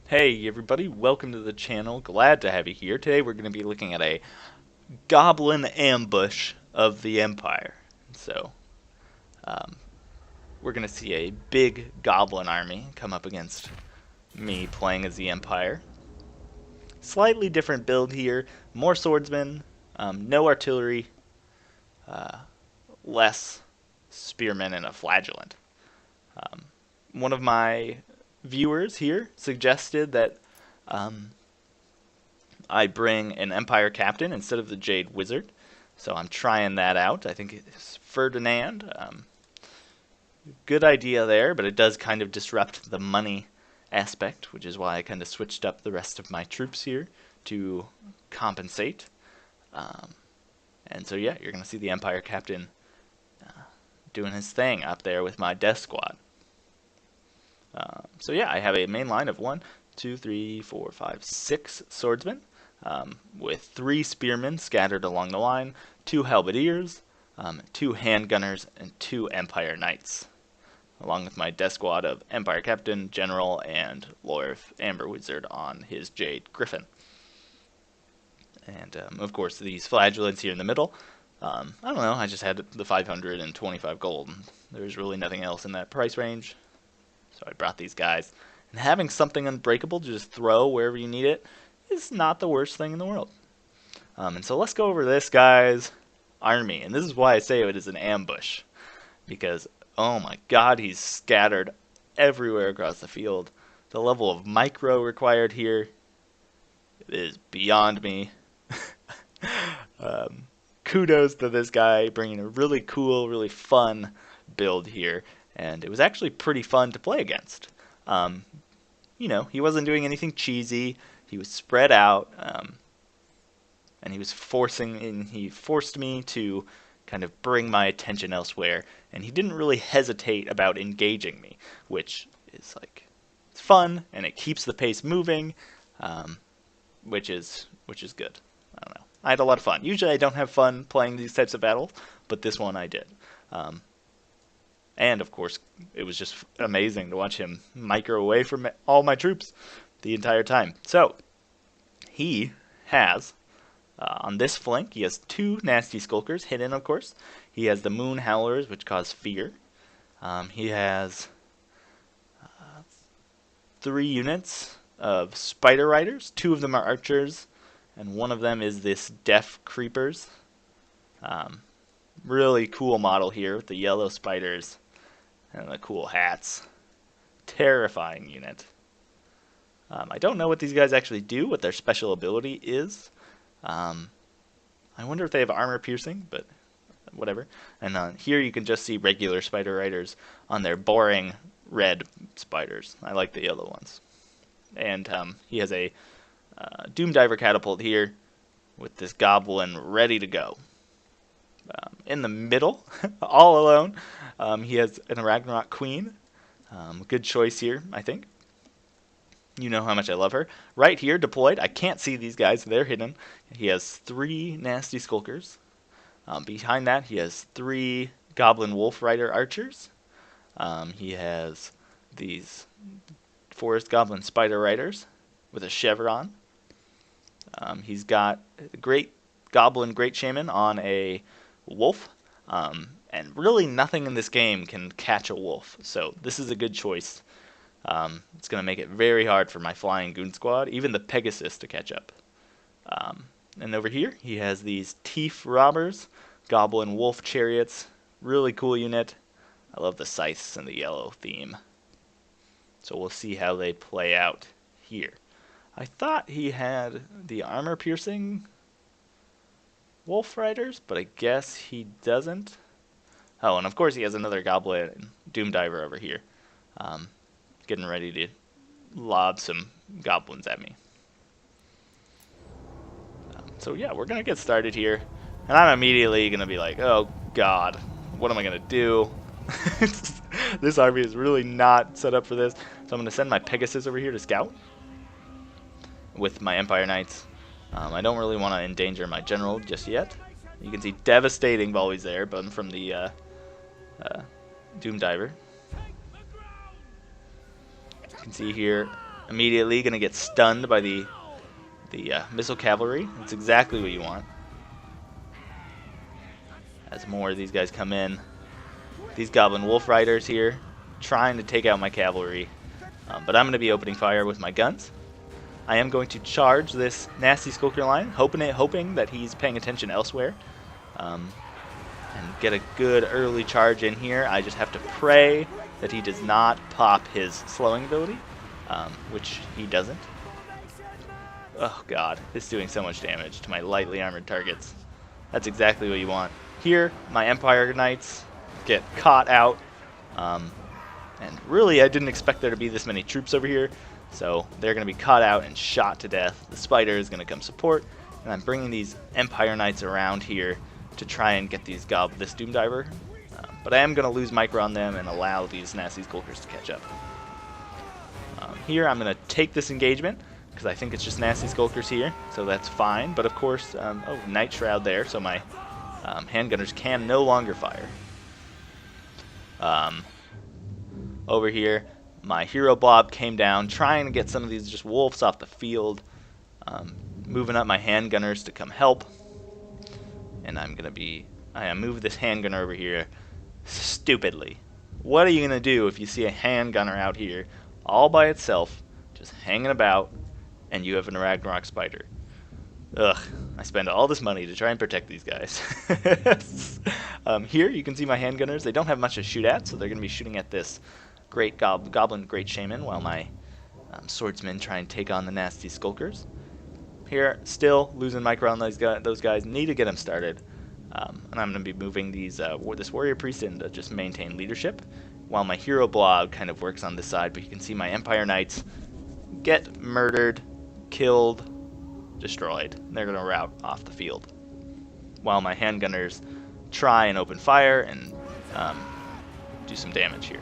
Hey everybody, welcome to the channel. Glad to have you here. Today we're going to be looking at a Goblin ambush of the Empire. So, um, we're going to see a big Goblin army come up against me playing as the Empire. Slightly different build here. More swordsmen, no artillery, uh, less spearmen, and a flagellant. Um, One of my viewers here suggested that I bring an Empire Captain instead of the Jade Wizard. So I'm trying that out. I think it's Ferdinand. Good idea there, but it does kind of disrupt the money aspect, which is why I kind of switched up the rest of my troops here to compensate. Um, and so yeah, you're going to see the Empire Captain doing his thing up there with my death squad. So yeah, I have a main line of 1, 2, 3, 4, 5, 6 swordsmen, with 3 spearmen scattered along the line, 2 halberdiers, 2 handgunners, and 2 Empire Knights, along with my death squad of Empire Captain, General, and Lorf Amber Wizard on his Jade Griffin. And of course, these flagellants here in the middle. I don't know, I just had the 525 gold. There's really nothing else in that price range. So I brought these guys. And having something unbreakable to just throw wherever you need it is not the worst thing in the world. And so let's go over this guy's army. And this is why I say it is an ambush. Because, oh my god, he's scattered everywhere across the field. The level of micro required here is beyond me. Kudos to this guy bringing a really cool, really fun build here. And it was actually pretty fun to play against. You know, he wasn't doing anything cheesy. He was spread out, and he forced me to kind of bring my attention elsewhere. And he didn't really hesitate about engaging me, which is like, it's fun and it keeps the pace moving, which is good. I don't know. I had a lot of fun. Usually I don't have fun playing these types of battles, but this one I did. And, of course, it was just amazing to watch him micro away from all my troops the entire time. So, he has, on this flank, he has 2 nasty skulkers, hidden, of course. He has the moon howlers, which cause fear. He has 3 units of spider riders. 2 of them are archers, and 1 of them is this deaf creepers. Really cool model here with the yellow spiders and the cool hats. Terrifying unit. I don't know what these guys actually do, what their special ability is. I wonder if they have armor piercing, but whatever. And here you can just see regular spider riders on their boring red spiders. I like the yellow ones. And he has a Doom Diver catapult here with this goblin ready to go. In the middle, all alone, he has an Ragnarok Queen. Good choice here, I think. You know how much I love her. Right here, deployed, I can't see these guys, they're hidden. He has 3 nasty skulkers. Behind that, he has 3 Goblin Wolf Rider archers. He has these Forest Goblin Spider Riders with a chevron. He's got Great Goblin Great Shaman on a wolf, and really nothing in this game can catch a wolf, so this is a good choice. It's going to make it very hard for my flying goon squad, even the Pegasus, to catch up. And over here he has these Thief Robbers, Goblin Wolf Chariots, really cool unit. I love the scythes and the yellow theme, so we'll see how they play out here. I thought he had the armor piercing Wolf Riders, but I guess he doesn't. Oh, and of course he has another Goblin Doom Diver over here, getting ready to lob some goblins at me. So yeah, we're going to get started here, and I'm immediately going to be like, oh god, what am I going to do? This army is really not set up for this, so I'm going to send my Pegasus over here to scout with my Empire Knights. I don't really want to endanger my general just yet. You can see devastating volleys there, but from the Doom Diver. You can see here immediately going to get stunned by the missile cavalry. That's exactly what you want. As more of these guys come in, these Goblin Wolf Riders here trying to take out my cavalry, but I'm going to be opening fire with my guns. I am going to charge this nasty Skulker line, hoping that he's paying attention elsewhere, and get a good early charge in here. I just have to pray that he does not pop his slowing ability, which he doesn't. Oh god, it's doing so much damage to my lightly armored targets. That's exactly what you want. Here, my Empire Knights get caught out, and really I didn't expect there to be this many troops over here, so they're going to be caught out and shot to death. The Spider is going to come support, and I'm bringing these Empire Knights around here to try and get this Doom Diver, but I am going to lose micro on them and allow these nasty Skulkers to catch up. Here I'm going to take this engagement, because I think it's just nasty Skulkers here, so that's fine, but of course, oh, Night Shroud there, so my handgunners can no longer fire. Over here, my hero blob came down, trying to get some of these just wolves off the field, moving up my handgunners to come help, and I move this handgunner over here stupidly. What are you gonna do if you see a handgunner out here all by itself, just hanging about, and you have an Ragnarok Spider? Ugh, I spend all this money to try and protect these guys. Here you can see my handgunners. They don't have much to shoot at, so they're going to be shooting at this great Goblin Great Shaman, while my swordsmen try and take on the nasty Skulkers. Here, still losing micro on those guys. Need to get them started. And I'm going to be moving this Warrior Priest in to just maintain leadership, while my Hero Blob kind of works on this side, but you can see my Empire Knights get murdered, killed, destroyed. They're going to rout off the field, while my handgunners try and open fire and do some damage here.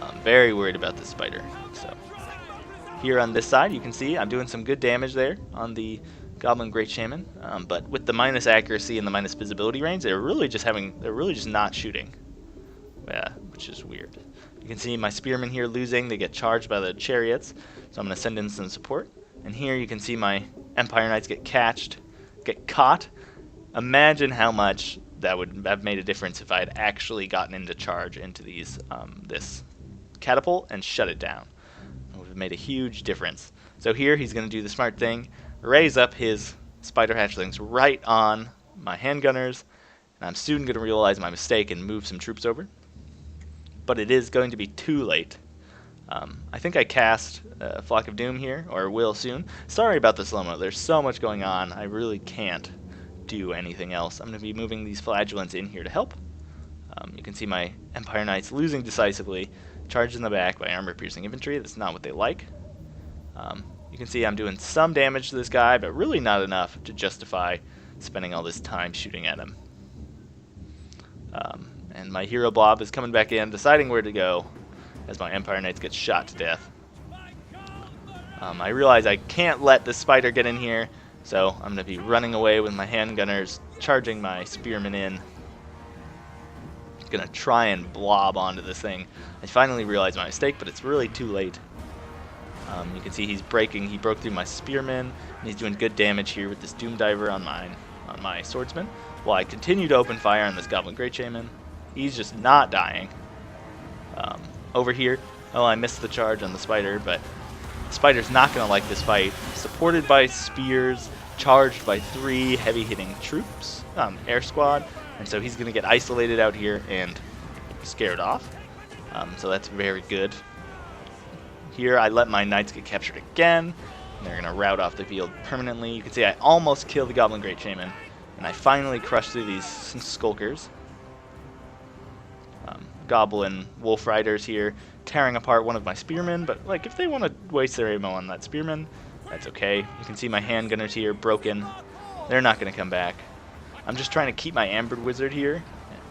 I'm very worried about this Spider. So here on this side, you can see I'm doing some good damage there on the Goblin Great Shaman, but with the minus accuracy and the minus visibility range, they're really just not shooting, which is weird. You can see my spearmen here losing. They get charged by the chariots, so I'm going to send in some support. And here you can see my Empire Knights get caught. Imagine how much that would have made a difference if I had actually gotten into charge into this catapult and shut it down. It would have made a huge difference. So here he's going to do the smart thing, raise up his Spider Hatchlings right on my handgunners, and I'm soon going to realize my mistake and move some troops over. But it is going to be too late. I think I cast Flock of Doom here, or will soon. Sorry about the slow-mo. There's so much going on. I really can't do anything else. I'm going to be moving these Flagellants in here to help. You can see my Empire Knights losing decisively, charged in the back by armor-piercing infantry. That's not what they like. You can see I'm doing some damage to this guy, but really not enough to justify spending all this time shooting at him. And my Hero Blob is coming back in, deciding where to go, as my Empire Knights get shot to death. I realize I can't let this Spider get in here, so I'm going to be running away with my handgunners, charging my spearmen in. Going to try and blob onto this thing. I finally realize my mistake, but it's really too late. You can see he's breaking. He broke through my spearmen, and he's doing good damage here with this Doom Diver on my swordsman, while I continue to open fire on this Goblin Great Shaman. He's just not dying. Over here, oh, I missed the charge on the Spider, but the Spider's not going to like this fight. Supported by spears, charged by 3 heavy-hitting troops, air squad, and so he's going to get isolated out here and scared off. So that's very good. Here, I let my Knights get captured again, and they're going to rout off the field permanently. You can see I almost killed the Goblin Great Shaman, and I finally crushed through these Skulkers. Goblin Wolf Riders here tearing apart one of my spearmen, but like if they want to waste their ammo on that spearman, that's okay. You can see my handgunners here broken. They're not going to come back. I'm just trying to keep my Ambered Wizard here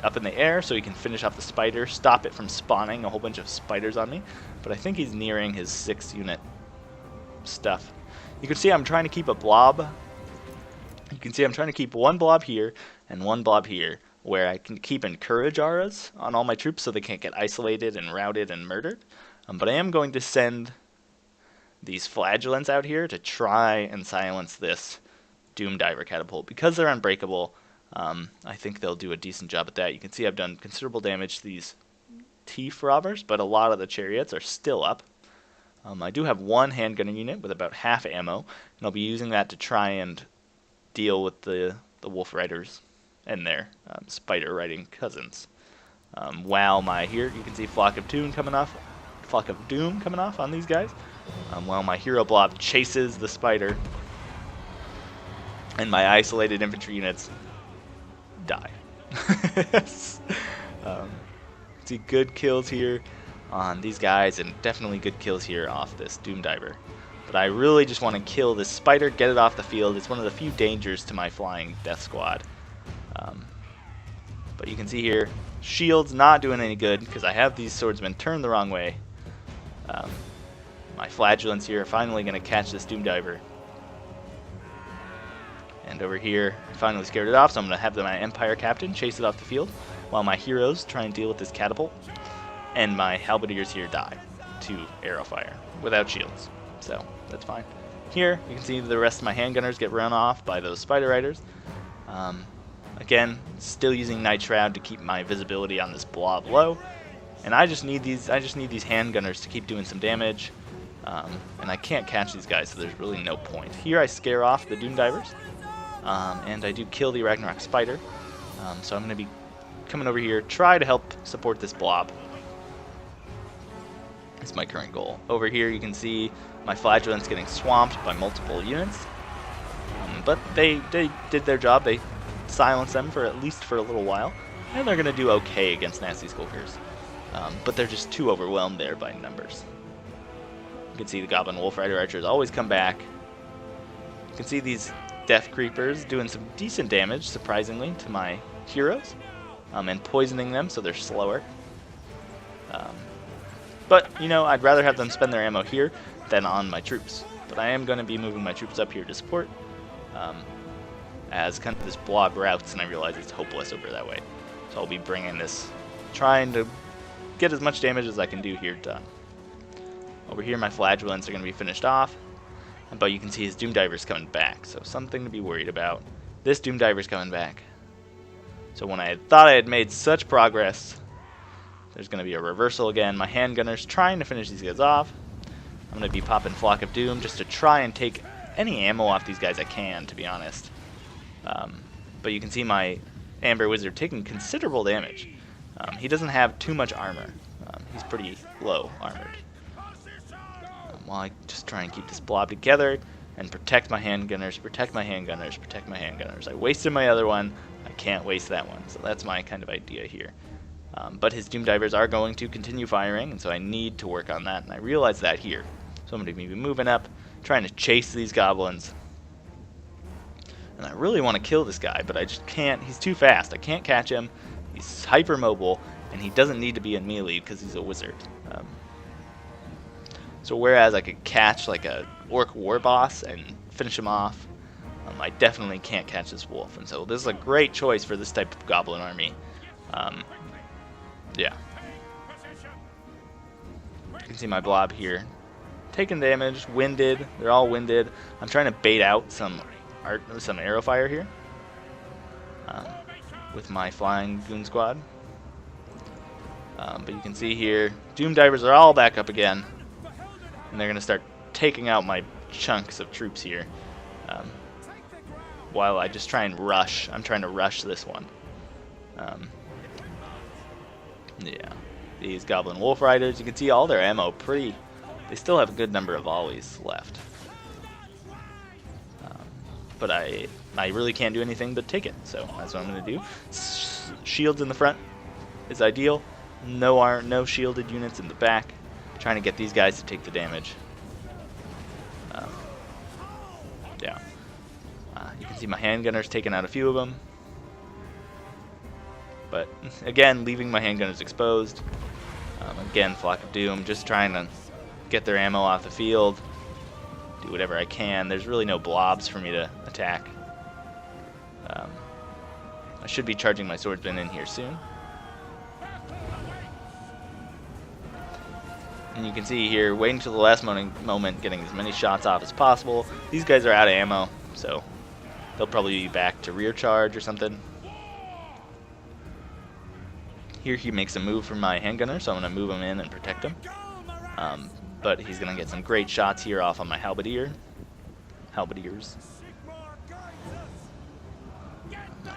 up in the air so he can finish off the Spider, stop it from spawning a whole bunch of spiders on me, but I think he's nearing his 6-unit stuff. You can see I'm trying to keep a blob. You can see I'm trying to keep 1 blob here and 1 blob here, where I can keep encourage auras on all my troops so they can't get isolated and routed and murdered. But I am going to send these flagellants out here to try and silence this Doom Diver catapult. Because they're unbreakable, I think they'll do a decent job at that. You can see I've done considerable damage to these Thief robbers, but a lot of the chariots are still up. I do have one handgunner unit with about half ammo, and I'll be using that to try and deal with the wolf riders and their spider riding cousins. While here you can see Flock of Doom coming off on these guys. While my hero blob chases the spider, and my isolated infantry units die. See good kills here on these guys, and definitely good kills here off this Doom Diver. But I really just want to kill this spider, get it off the field. It's one of the few dangers to my flying death squad. But you can see here, shield's not doing any good because I have these swordsmen turned the wrong way. My flagellants here are finally going to catch this Doom Diver. And over here, I finally scared it off, so I'm going to have my Empire Captain chase it off the field, while my heroes try and deal with this catapult. And my halberdiers here die to arrow fire without shields, so that's fine. Here, you can see the rest of my handgunners get run off by those spider riders. Again, still using Night Shroud to keep my visibility on this blob low. And I just need these handgunners to keep doing some damage. And I can't catch these guys, so there's really no point. Here I scare off the Doom Divers, and I do kill the Ragnarok Spider. So I'm going to be coming over here, try to help support this blob. That's my current goal. Over here you can see my flagellants getting swamped by multiple units. But they did their job. They silenced them at least for a little while. And they're going to do okay against Nasty Skulkers. But they're just too overwhelmed there by numbers. You can see the Goblin Wolf Rider Archers always come back. You can see these Death Creepers doing some decent damage, surprisingly, to my heroes. And poisoning them so they're slower. But, you know, I'd rather have them spend their ammo here than on my troops. But I am going to be moving my troops up here to support. As kind of this blob routes, and I realize it's hopeless over that way. So I'll be bringing this, trying to get as much damage as I can do here done. Over here my flagellants are going to be finished off, but you can see his Doom Diver's coming back, so something to be worried about. This Doom Diver's coming back. So when I thought I had made such progress, there's going to be a reversal again. My handgunner's trying to finish these guys off. I'm going to be popping Flock of Doom just to try and take any ammo off these guys I can, to be honest. But you can see my Amber Wizard taking considerable damage. He doesn't have too much armor. He's pretty low armored. While I just try and keep this blob together and protect my handgunners, protect my handgunners, protect my handgunners. I wasted my other one. I can't waste that one. So that's my kind of idea here. But his Doom Divers are going to continue firing, and so I need to work on that, and I realize that here. So I'm going to be moving up, trying to chase these goblins. And I really want to kill this guy, but I just can't. He's too fast. I can't catch him. He's hyper mobile, and he doesn't need to be in melee because he's a wizard. So whereas I could catch like a orc war boss and finish him off, I definitely can't catch this wolf. And so this is a great choice for this type of goblin army. Yeah. You can see my blob here. Taking damage, winded. They're all winded. I'm trying to bait out some arrow fire here with my flying goon squad. But you can see here, Doom Divers are all back up again. And they're going to start taking out my chunks of troops here. While I just try and rush. I'm trying to rush this one. Yeah. These Goblin Wolf Riders, you can see all their ammo pretty... They still have a good number of volleys left. But I really can't do anything but take it. So that's what I'm going to do. Shields in the front is ideal. No shielded units in the back. Trying to get these guys to take the damage. Yeah. You can see my handgunners taking out a few of them. But again, leaving my handgunners exposed. Again, Flock of Doom, just trying to get their ammo off the field. Do whatever I can. There's really no blobs for me to attack. I should be charging my swordsman in here soon. And you can see here, waiting till the last moment, getting as many shots off as possible. These guys are out of ammo, so they'll probably be back to rear charge or something. Here he makes a move for my handgunner, so I'm going to move him in and protect him. But he's going to get some great shots here off on my halberdiers. My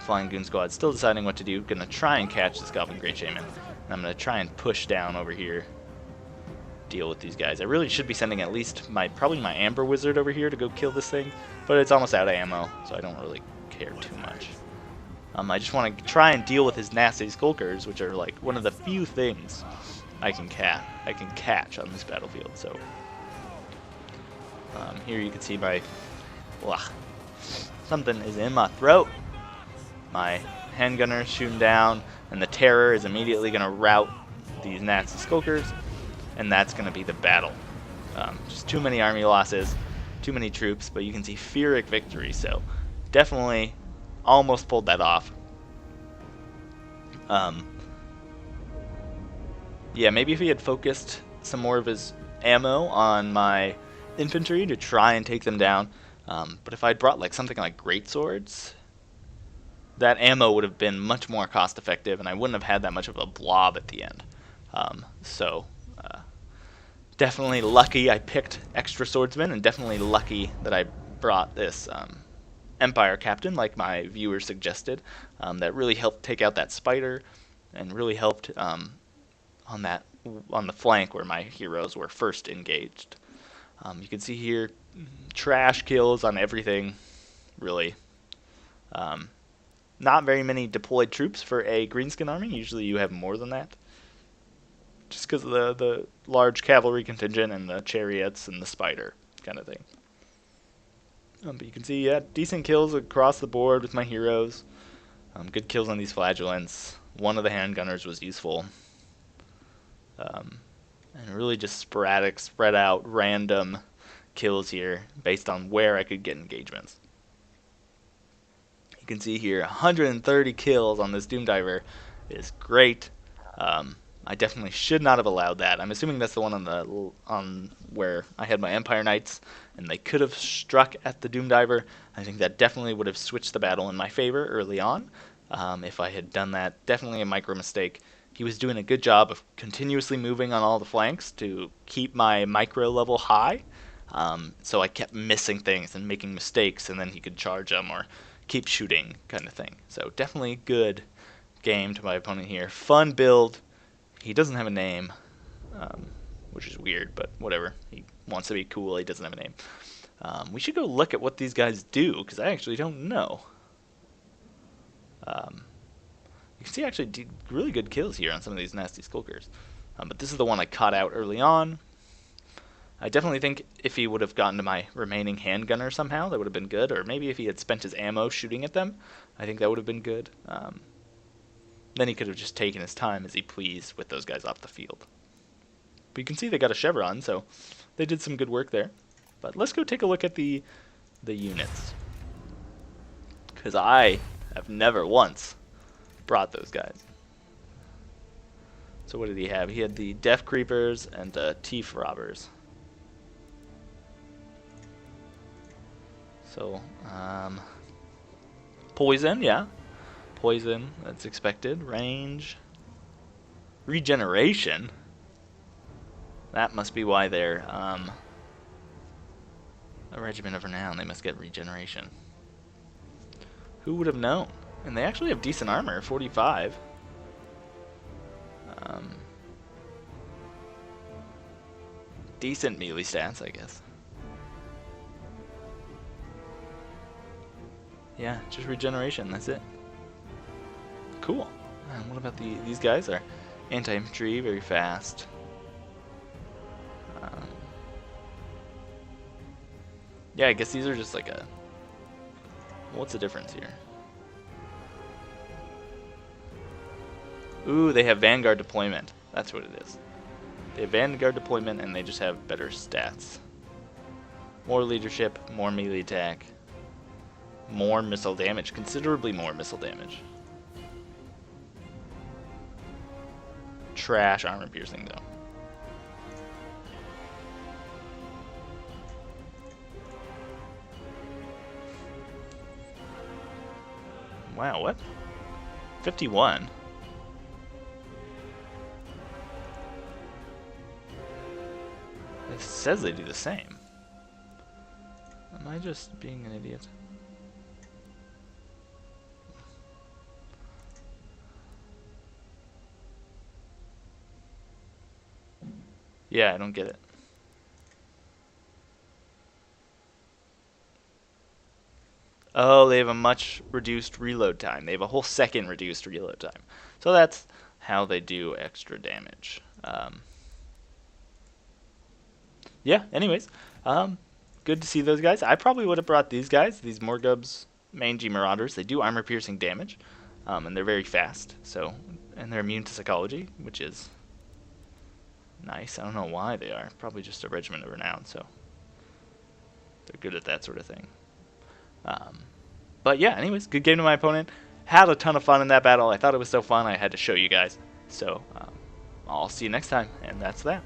flying goon squad still deciding what to do. Going to try and catch this Goblin Great Shaman. And I'm going to try and push down over here. Deal with these guys. I really should be sending at least probably my Amber Wizard over here to go kill this thing. But it's almost out of ammo, so I don't really care too much. I just want to try and deal with his nasty skulkers, which are like one of the few things I can catch on this battlefield. So here you can see my something is in my throat. My handgunner shooting down, and the terror is immediately going to rout these nasty skulkers, and that's going to be the battle. Just too many army losses, too many troops, but you can see Pyrrhic victory. So definitely. Almost pulled that off. Yeah, maybe if he had focused some more of his ammo on my infantry to try and take them down. But if I'd brought like something like greatswords, that ammo would have been much more cost effective, and I wouldn't have had that much of a blob at the end. Definitely lucky I picked extra swordsmen, and definitely lucky that I brought this Empire Captain, like my viewer suggested, that really helped take out that spider, and really helped on the flank where my heroes were first engaged. You can see here trash kills on everything, really. Not very many deployed troops for a greenskin army. Usually you have more than that, just because of the large cavalry contingent and the chariots and the spider kind of thing. But you can see, yeah, decent kills across the board with my heroes. Good kills on these flagellants. One of the handgunners was useful. And really just sporadic, spread out, random kills here based on where I could get engagements. You can see here 130 kills on this Doom Diver is great. I definitely should not have allowed that. I'm assuming that's the one on where I had my Empire Knights, and they could have struck at the Doom Diver. I think that definitely would have switched the battle in my favor early on. If I had done that, definitely a micro mistake. He was doing a good job of continuously moving on all the flanks to keep my micro level high. So I kept missing things and making mistakes, and then he could charge them or keep shooting kind of thing. So definitely good game to my opponent here. Fun build. He doesn't have a name, which is weird, but whatever. He wants to be cool. He doesn't have a name. We should go look at what these guys do, because I actually don't know. You can see I actually did really good kills here on some of these nasty skulkers. But this is the one I caught out early on. I definitely think if he would have gotten to my remaining handgunner somehow, that would have been good. Or maybe if he had spent his ammo shooting at them, I think that would have been good. Then he could have just taken his time as he pleased with those guys off the field. But you can see they got a chevron, so they did some good work there. But let's go take a look at the units, because I have never once brought those guys. So what did he have? He had the Death Creepers and Teeth Robbers. So, poison, yeah. Poison, that's expected. Range. Regeneration. That must be why they're a regiment of renown. They must get regeneration. Who would have known? And they actually have decent armor, 45. Decent melee stats, I guess. Yeah, just regeneration, that's it. Cool. And what about these guys? Are anti-infantry, very fast. Yeah, I guess these are just like a... What's the difference here? Ooh, they have Vanguard deployment. That's what it is. They have Vanguard deployment, and they just have better stats. More leadership, more melee attack, more missile damage, considerably more missile damage. Trash armor piercing, though. Wow, what? 51? It says they do the same. Am I just being an idiot? Yeah, I don't get it. Oh, they have a much reduced reload time. They have a whole second reduced reload time. So that's how they do extra damage. Yeah, anyways. Good to see those guys. I probably would have brought these guys, these Morgub's mangy marauders. They do armor piercing damage, and they're very fast. So, and they're immune to psychology, which is nice. I don't know why they are. Probably just a regiment of renown. So they're good at that sort of thing. But yeah, anyways, good game to my opponent. Had a ton of fun in that battle. I thought it was so fun I had to show you guys. So I'll see you next time, and that's that.